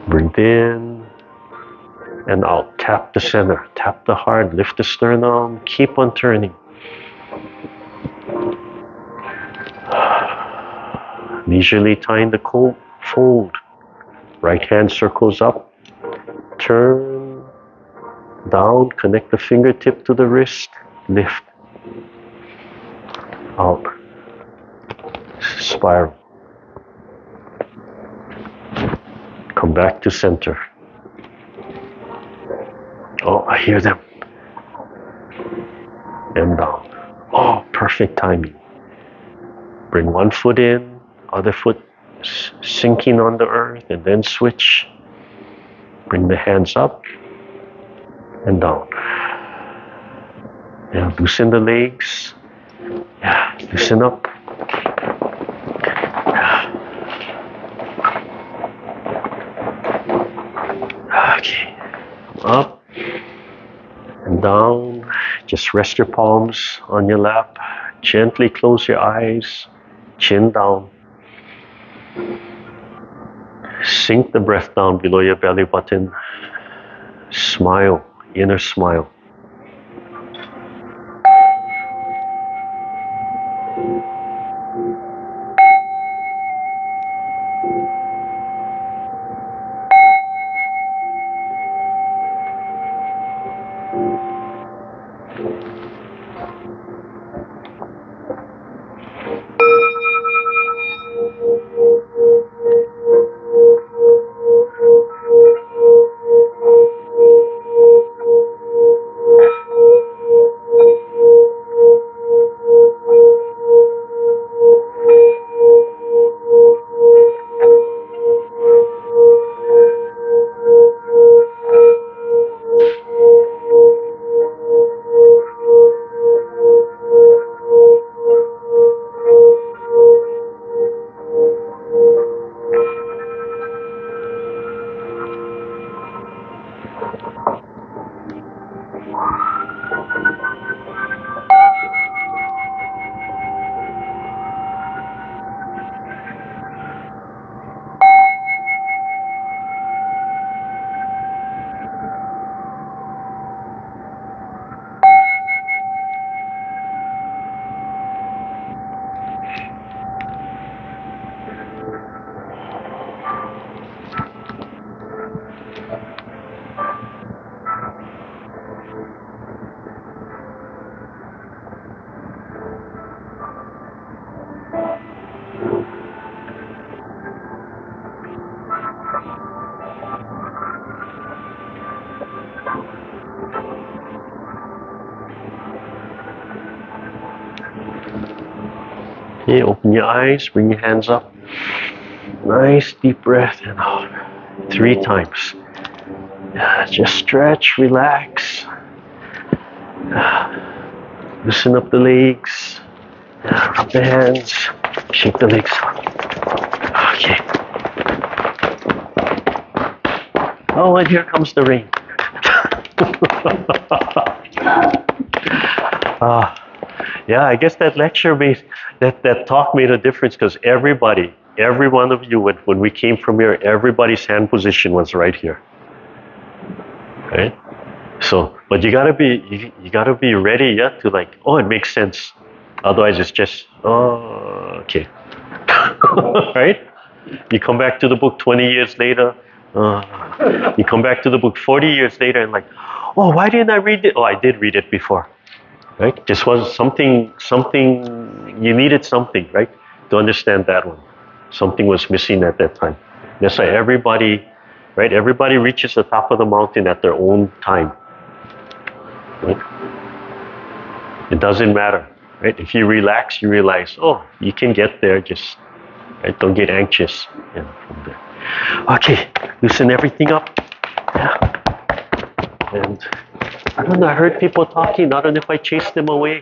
Breathe in and out. Tap the center. Tap the heart. Lift the sternum. Keep on turning. Leisurely tying the fold. Right hand circles up. Turn down. Connect the fingertip to the wrist. Lift. Out. Spiral. Come back to center. Oh, I hear them. And down. Oh, perfect timing. Bring one foot in, other foot sinking on the earth, and then switch. Bring the hands up and down. Yeah, loosen the legs. Yeah, loosen up. Okay, up and down. Just rest your palms on your lap. Gently close your eyes, chin down. Sink the breath down below your belly button. Smile, inner smile. Okay, open your eyes, bring your hands up. Nice deep breath and out. 3 times. Just stretch, relax. Loosen up the legs. Rub the hands. Shake the legs. Okay. Oh, and here comes the rain. Yeah, I guess that lecture that talk made a difference because every one of you, when we came from here, everybody's hand position was right here. Right? So, but you gotta be ready, yeah, to like, oh, it makes sense. Otherwise, it's just, oh, okay. Right? You come back to the book 20 years later. You come back to the book 40 years later and like, oh, why didn't I read it? Oh, I did read it before. Right? Just was something, you needed something, right? To understand that one. Something was missing at that time. That's why everybody, right? Everybody reaches the top of the mountain at their own time. Right? It doesn't matter, right? If you relax, you realize, oh, you can get there, just, right? Don't get anxious. Yeah, from there. Okay, loosen everything up. Yeah. And I don't know, I heard people talking, I don't know if I chased them away.